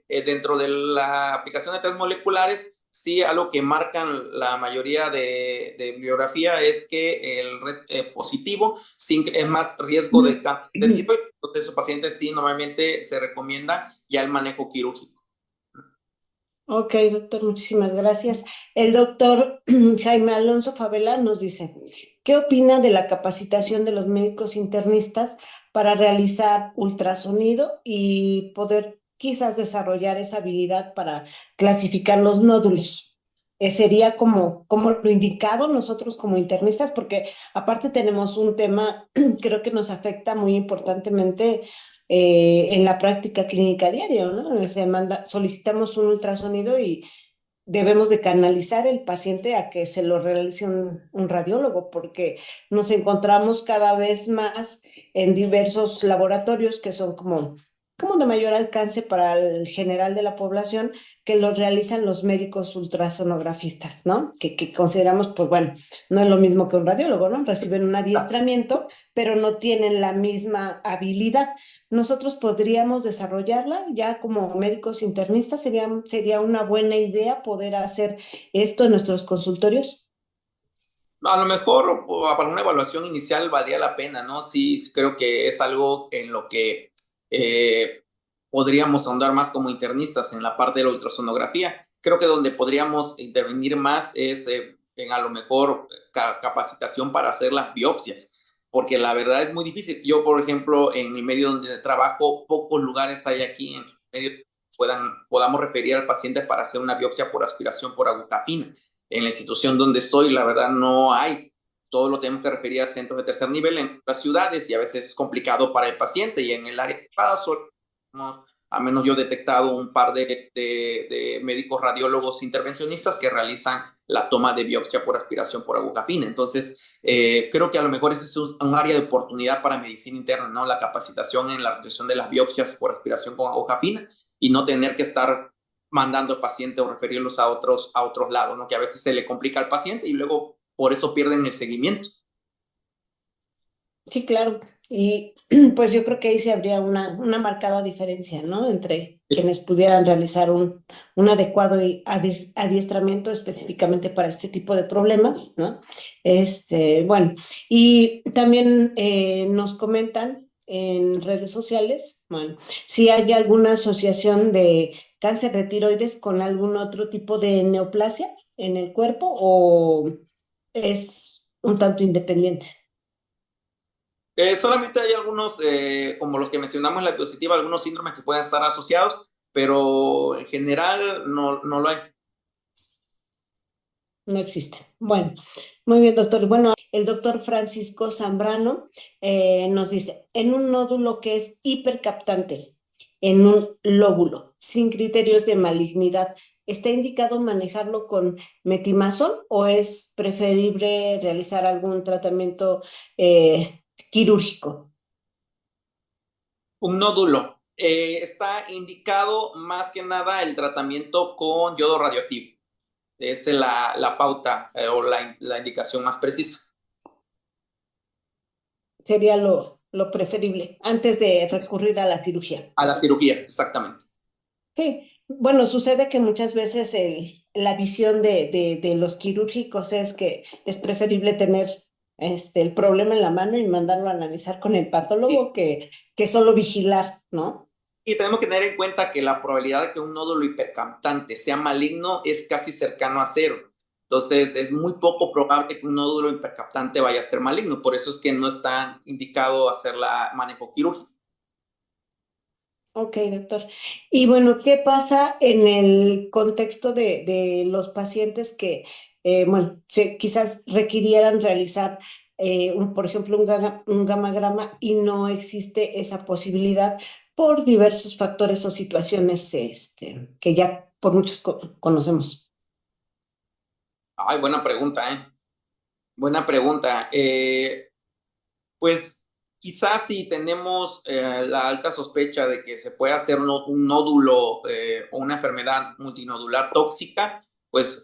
dentro de la aplicación de test moleculares, sí, algo que marcan la mayoría de bibliografía es que el red positivo es más riesgo de cáncer de tiroides. Entonces, esos pacientes sí, normalmente se recomienda ya el manejo quirúrgico. Ok, doctor, muchísimas gracias. El doctor Jaime Alonso Favela nos dice, ¿qué opina de la capacitación de los médicos internistas para realizar ultrasonido y poder quizás desarrollar esa habilidad para clasificar los nódulos? Sería como lo indicado nosotros como internistas, porque aparte tenemos un tema, creo que nos afecta muy importantemente en la práctica clínica diaria, ¿no? Solicitamos un ultrasonido y debemos de canalizar el paciente a que se lo realice un radiólogo, porque nos encontramos cada vez más en diversos laboratorios que son como de mayor alcance para el general de la población, que los realizan los médicos ultrasonografistas, ¿no? Que consideramos, pues bueno, no es lo mismo que un radiólogo, ¿no? Reciben un adiestramiento, pero no tienen la misma habilidad. Nosotros podríamos desarrollarla ya como médicos internistas, sería una buena idea poder hacer esto en nuestros consultorios. A lo mejor para una evaluación inicial valdría la pena, ¿no? Sí, creo que es algo en lo que podríamos ahondar más como internistas en la parte de la ultrasonografía. Creo que donde podríamos intervenir más es en a lo mejor capacitación para hacer las biopsias, porque la verdad es muy difícil. Yo, por ejemplo, en el medio donde trabajo, pocos lugares hay aquí en el medio podamos referir al paciente para hacer una biopsia por aspiración por aguja fina. En la institución donde estoy, la verdad, no hay. Todo lo tenemos que referir a centros de tercer nivel en las ciudades y a veces es complicado para el paciente. Y en el área privada, a menos yo he detectado un par de médicos radiólogos intervencionistas que realizan la toma de biopsia por aspiración por aguja fina. Entonces, creo que a lo mejor ese es un área de oportunidad para medicina interna, ¿no? La capacitación en la realización de las biopsias por aspiración con aguja fina y no tener que estar mandando al paciente o referirlos a otros lados, ¿no? Que a veces se le complica al paciente y luego por eso pierden el seguimiento. Sí, claro. Y pues yo creo que ahí sí habría una marcada diferencia, ¿no? Entre quienes pudieran realizar un adecuado adiestramiento específicamente para este tipo de problemas, ¿no? Bueno, y también nos comentan en redes sociales, bueno, si hay alguna asociación de cáncer de tiroides con algún otro tipo de neoplasia en el cuerpo o es un tanto independiente. Solamente hay algunos, como los que mencionamos en la diapositiva, algunos síndromes que pueden estar asociados, pero en general no lo hay. No existe. Bueno, muy bien, doctor. Bueno, el doctor Francisco Zambrano nos dice, en un nódulo que es hipercaptante, en un lóbulo, sin criterios de malignidad, ¿está indicado manejarlo con metimazol o es preferible realizar algún tratamiento quirúrgico? Un nódulo. Está indicado más que nada el tratamiento con yodo radioactivo. Esa es la pauta o la indicación más precisa. Sería lo preferible antes de recurrir a la cirugía. A la cirugía, exactamente. Sí, bueno, sucede que muchas veces la visión de los quirúrgicos es que es preferible tener el problema en la mano y mandarlo a analizar con el patólogo Y, que solo vigilar, ¿no? y tenemos que tener en cuenta que la probabilidad de que un nódulo hipercaptante sea maligno es casi cercano a cero. Entonces, es muy poco probable que un nódulo hipercaptante vaya a ser maligno. Por eso es que no está indicado hacer la manejo quirúrgico. Ok, doctor. Y bueno, ¿qué pasa en el contexto de los pacientes que, bueno, quizás requirieran realizar, por ejemplo, un gamagrama y no existe esa posibilidad por diversos factores o situaciones que ya por muchos conocemos? Ay, buena pregunta, ¿eh? Buena pregunta. Pues quizás si tenemos la alta sospecha de que se puede hacer un nódulo o una enfermedad multinodular tóxica, pues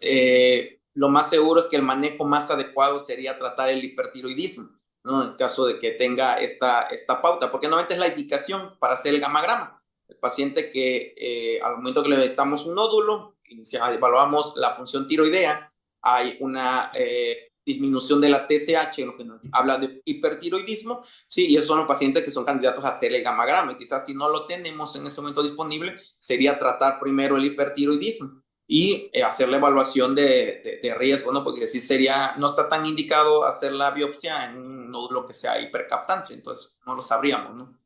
lo más seguro es que el manejo más adecuado sería tratar el hipertiroidismo, ¿no? En caso de que tenga esta pauta, porque normalmente es la indicación para hacer el gamagrama. El paciente que al momento que le detectamos un nódulo, evaluamos la función tiroidea, hay una disminución de la TSH, lo que nos habla de hipertiroidismo, sí, y esos son los pacientes que son candidatos a hacer el gamagrama. Y quizás si no lo tenemos en ese momento disponible, sería tratar primero el hipertiroidismo y hacer la evaluación de riesgo, ¿no? Porque si sería, no está tan indicado hacer la biopsia en un nódulo que sea hipercaptante, entonces no lo sabríamos, ¿no?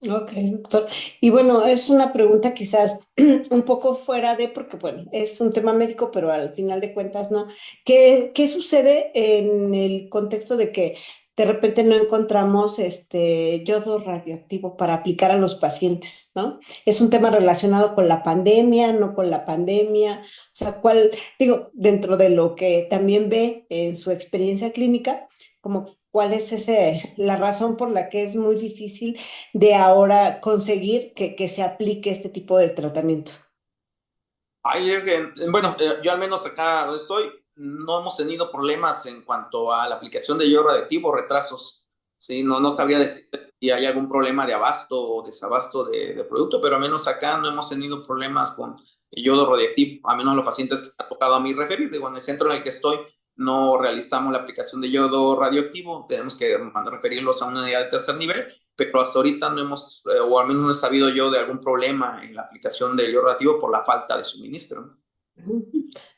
Ok, doctor. Y bueno, es una pregunta quizás un poco fuera de, porque bueno, es un tema médico, pero al final de cuentas no. ¿Qué sucede en el contexto de que de repente no encontramos este yodo radioactivo para aplicar a los pacientes, ¿no? Es un tema relacionado con la pandemia, no con la pandemia. O sea, digo, dentro de lo que también ve en su experiencia clínica, como ¿Cuál es la razón por la que es muy difícil de ahora conseguir que se aplique este tipo de tratamiento? Ay, bueno, yo al menos acá donde estoy, no hemos tenido problemas en cuanto a la aplicación de yodo radioactivo, retrasos. Sí, no sabría decir si hay algún problema de abasto o desabasto de producto, pero al menos acá no hemos tenido problemas con el yodo radioactivo, a menos los pacientes que me ha tocado a mí referir. Digo, en el centro en el que estoy no realizamos la aplicación de yodo radioactivo, tenemos que mandar referirlos a una unidad de tercer nivel, pero hasta ahorita no hemos, o al menos no he sabido yo de algún problema en la aplicación del yodo radioactivo por la falta de suministro. Ujú.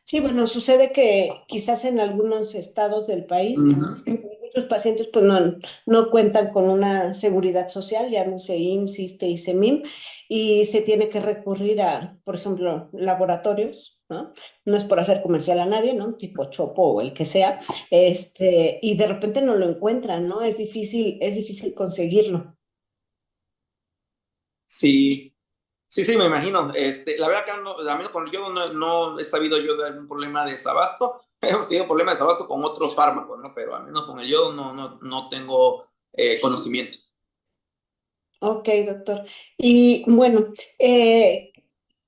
Sí, bueno, sucede que quizás en algunos estados del país muchos pacientes pues no cuentan con una seguridad social, llámese IMSS, ISSSTE y CEMIM, y se tiene que recurrir a, por ejemplo, laboratorios, ¿no? No es por hacer comercial a nadie, ¿no? Tipo Chopo o el que sea, y de repente no lo encuentran, ¿no? Es difícil conseguirlo. Sí, sí, me imagino. La verdad que no, a menos con el yodo no he sabido yo de algún problema de desabasto. Hemos tenido problemas de desabasto con otros fármacos, ¿no? Pero al menos con el yodo no tengo conocimiento. Ok, doctor. Y bueno,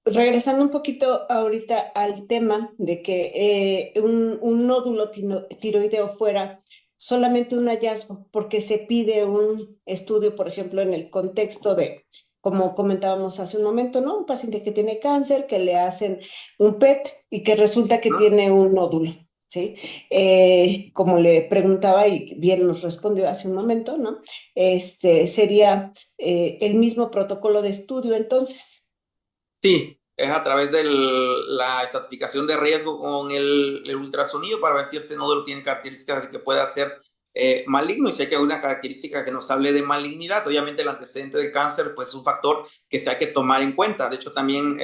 regresando un poquito ahorita al tema de que un nódulo tiroideo fuera solamente un hallazgo, porque se pide un estudio, por ejemplo, en el contexto de, como comentábamos hace un momento, ¿no? Un paciente que tiene cáncer, que le hacen un PET y que resulta que ¿No? tiene un nódulo, ¿sí? Como le preguntaba y bien nos respondió hace un momento, ¿no? Sería el mismo protocolo de estudio entonces. Sí, es a través de la estratificación de riesgo con el ultrasonido para ver si ese nódulo tiene características de que pueda ser maligno, y si hay que alguna característica que nos hable de malignidad. Obviamente el antecedente de cáncer pues, es un factor que se hay que tomar en cuenta. De hecho, también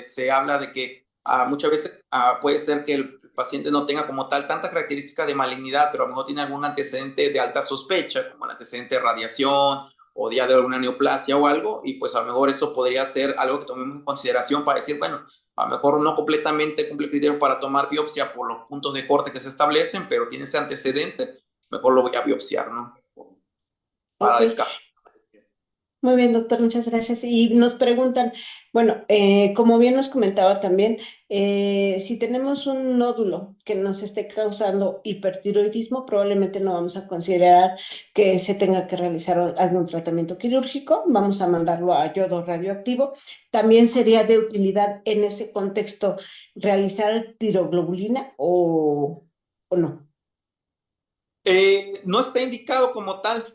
se habla de que muchas veces puede ser que el paciente no tenga como tal tantas características de malignidad, pero a lo mejor tiene algún antecedente de alta sospecha, como el antecedente de radiación o ya de alguna neoplasia o algo, y pues a lo mejor eso podría ser algo que tomemos en consideración para decir, bueno, a lo mejor no completamente cumple criterios para tomar biopsia por los puntos de corte que se establecen, pero tiene ese antecedente, mejor lo voy a biopsiar, ¿no? Para Ok, descartar. muy bien, doctor, muchas gracias. Y nos preguntan, bueno, como bien nos comentaba también, si tenemos un nódulo que nos esté causando hipertiroidismo, probablemente no vamos a considerar que se tenga que realizar algún tratamiento quirúrgico, vamos a mandarlo a yodo radioactivo. También sería de utilidad en ese contexto realizar tiroglobulina o no. No está indicado como tal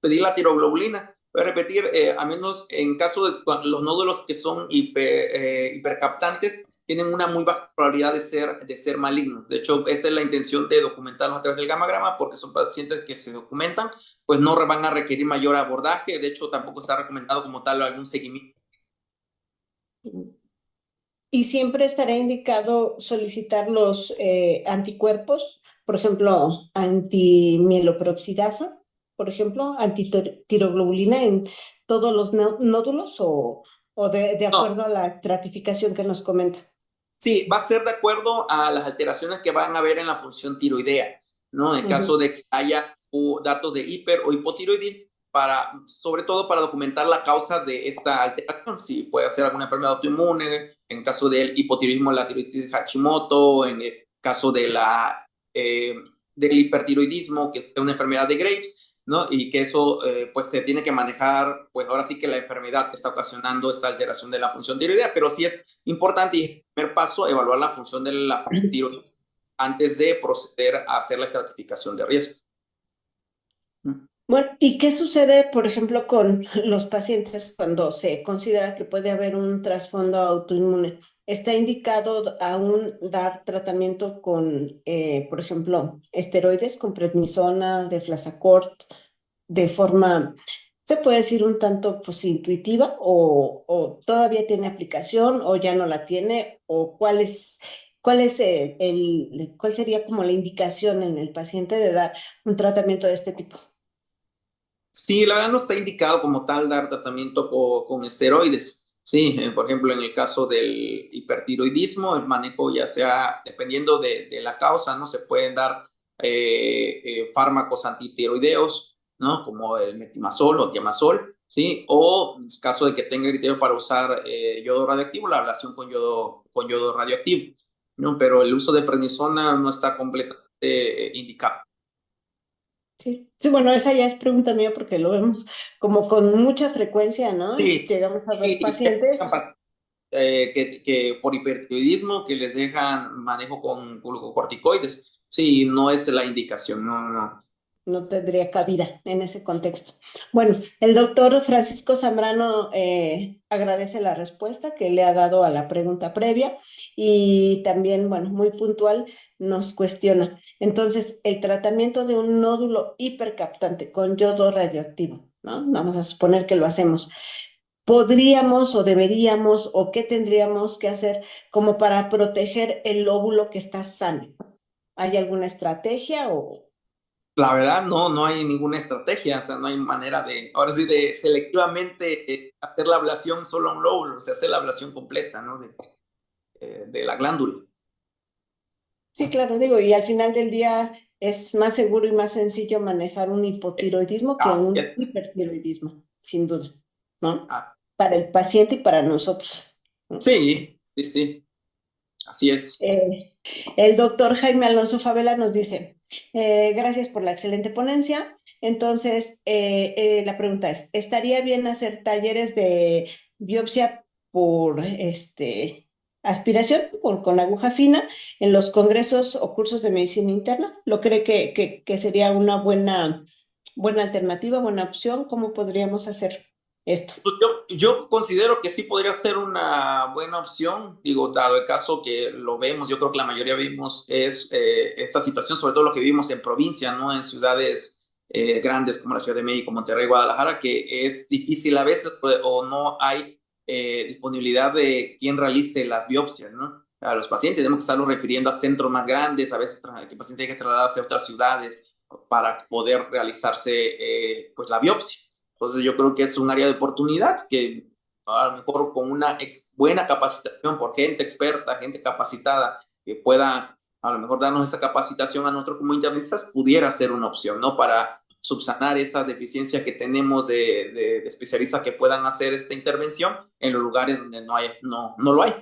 pedir la tiroglobulina. Voy a repetir, a menos en caso de los nódulos que son hipercaptantes, tienen una muy baja probabilidad de ser malignos. De hecho, esa es la intención de documentarlos a través del gamagrama, porque son pacientes que se documentan, pues no van a requerir mayor abordaje. De hecho, tampoco está recomendado como tal algún seguimiento. Y siempre estará indicado solicitar los anticuerpos, por ejemplo, antimieloperoxidasa, por ejemplo, antitiroglobulina en todos los nódulos o de No, acuerdo a la estratificación que nos comenta. sí, va a ser de acuerdo a las alteraciones que van a haber en la función tiroidea, ¿no? En caso Ujú. de que haya datos de hiper o hipotiroidismo, sobre todo para documentar la causa de esta alteración, si puede ser alguna enfermedad autoinmune, en caso del hipotiroidismo, la tiroiditis Hashimoto, en el caso de eh, del hipertiroidismo, que es una enfermedad de Graves, ¿no? Y que eso pues se tiene que manejar, pues ahora sí que la enfermedad que está ocasionando esta alteración de la función tiroidea, pero sí es importante y el primer paso, evaluar la función de la tiroides antes de proceder a hacer la estratificación de riesgo. Bueno, ¿y qué sucede, por ejemplo, con los pacientes cuando se considera que puede haber un trasfondo autoinmune? ¿Está indicado aún dar tratamiento con, por ejemplo, esteroides, con prednisona, deflazacort, de forma, se puede decir un tanto pues intuitiva o todavía tiene aplicación o ya no la tiene o cuál es cuál sería como la indicación en el paciente de dar un tratamiento de este tipo? Sí, la verdad no está indicado como tal dar tratamiento con esteroides. Sí, por ejemplo, en el caso del hipertiroidismo, el manejo ya sea, dependiendo de la causa, ¿no? Se pueden dar fármacos antitiroideos, ¿no? Como el metimazol o tiamazol, ¿sí? O en caso de que tenga criterio para usar yodo radioactivo, la ablación con yodo radioactivo, ¿no? Pero el uso de prednisona no está completamente indicado. Sí, sí, bueno, esa ya es pregunta mía porque lo vemos como con mucha frecuencia, ¿no? Sí, Llegamos a ver y pacientes. que por hipertiroidismo que les dejan manejo con glucocorticoides. Sí, no es la indicación, no, no. No tendría cabida en ese contexto. Bueno, el doctor Francisco Zambrano agradece la respuesta que le ha dado a la pregunta previa y también, bueno, muy puntual, nos cuestiona. Entonces, el tratamiento de un nódulo hipercaptante con yodo radioactivo, ¿no? Vamos a suponer que lo hacemos. ¿Podríamos o deberíamos o qué tendríamos que hacer como para proteger el lóbulo que está sano? ¿Hay alguna estrategia o...? La verdad, no, no hay ninguna estrategia, o sea, no hay manera de, ahora sí, de selectivamente hacer la ablación solo a un lóbulo, o sea, hacer la ablación completa, ¿no? De la glándula. Sí, claro, digo, y al final del día es más seguro y más sencillo manejar un hipotiroidismo que Así un es. hipertiroidismo, sin duda, ¿no? Ah, Para el paciente y para nosotros, ¿no? sí, sí, sí, así es. Eh, el doctor Jaime Alonso Favela nos dice, gracias por la excelente ponencia. Entonces, la pregunta es, ¿estaría bien hacer talleres de biopsia por aspiración, con aguja fina, en los congresos o cursos de medicina interna? ¿Lo cree que sería una buena alternativa, buena opción? ¿Cómo podríamos hacer esto? Pues yo considero que sí podría ser una buena opción, digo, dado el caso que lo vemos, yo creo que la mayoría vimos es esta situación, sobre todo lo que vivimos en provincia, ¿no? En ciudades grandes como la Ciudad de México, Monterrey, Guadalajara, que es difícil a veces pues, o no hay disponibilidad de quien realice las biopsias, ¿no? A los pacientes tenemos que estarlos refiriendo a centros más grandes, a veces que el paciente tiene que trasladarse a otras ciudades para poder realizarse pues la biopsia. Entonces yo creo que es un área de oportunidad que a lo mejor con una buena capacitación por gente experta, gente capacitada, que pueda a lo mejor darnos esa capacitación a nosotros como internistas, pudiera ser una opción, ¿no? Para subsanar esa deficiencia que tenemos de especialistas que puedan hacer esta intervención en los lugares donde no lo hay.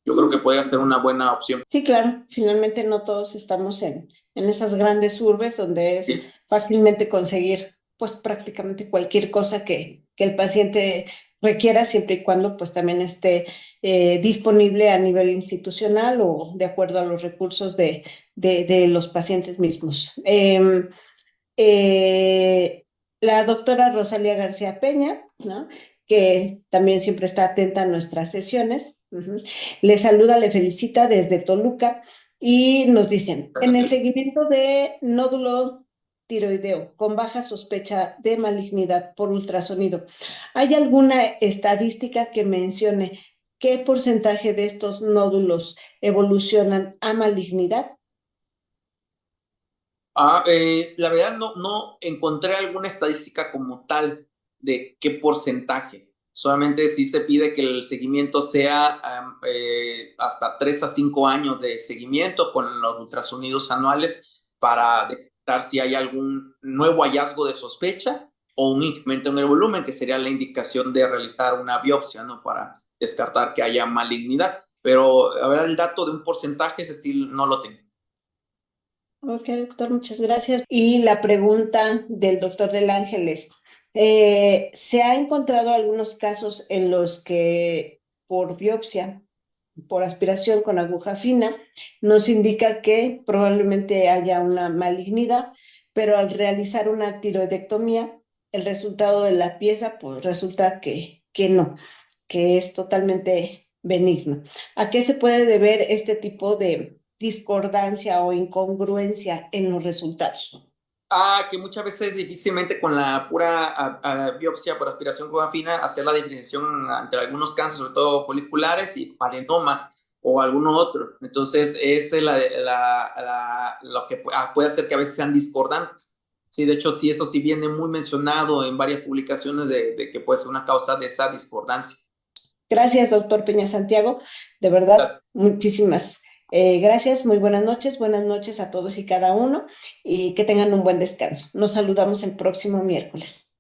Yo creo que puede ser una buena opción. Sí, claro, finalmente no todos estamos en esas grandes urbes donde es Sí, fácilmente conseguir pues prácticamente cualquier cosa que el paciente requiera, siempre y cuando pues también esté disponible a nivel institucional o de acuerdo a los recursos de los pacientes mismos. La doctora Rosalía García Peña, ¿no? Que también siempre está atenta a nuestras sesiones. Le saluda, le felicita desde Toluca y nos dicen, en el gracias. seguimiento de nódulo tiroideo con baja sospecha de malignidad por ultrasonido, ¿hay alguna estadística que mencione qué porcentaje de estos nódulos evolucionan a malignidad? La verdad no encontré alguna estadística como tal de qué porcentaje. Solamente sí se pide que el seguimiento sea hasta 3 a 5 años de seguimiento con los ultrasonidos anuales para detectar si hay algún nuevo hallazgo de sospecha o un incremento en el volumen, que sería la indicación de realizar una biopsia, ¿no? Para descartar que haya malignidad. Pero a ver, el dato de un porcentaje, ese sí no lo tengo. Ok, doctor, muchas gracias. Y la pregunta del doctor del Ángeles. ¿Se ha encontrado algunos casos en los que por biopsia, por aspiración con aguja fina, nos indica que probablemente haya una malignidad, pero al realizar una tiroidectomía, el resultado de la pieza, pues resulta que no, que es totalmente benigno? ¿A qué se puede deber este tipo de discordancia o incongruencia en los resultados? Que muchas veces difícilmente con la pura biopsia por aspiración con fina hacer la diferenciación entre algunos cánceres, sobre todo foliculares y adenomas o alguno otro. Entonces, esa es lo que puede hacer que a veces sean discordantes. Sí, de hecho, sí, eso sí viene muy mencionado en varias publicaciones de que puede ser una causa de esa discordancia. Gracias, doctor Peña Santiago. De verdad, muchísimas Gracias, muy buenas noches a todos y cada uno y que tengan un buen descanso. Nos saludamos el próximo miércoles.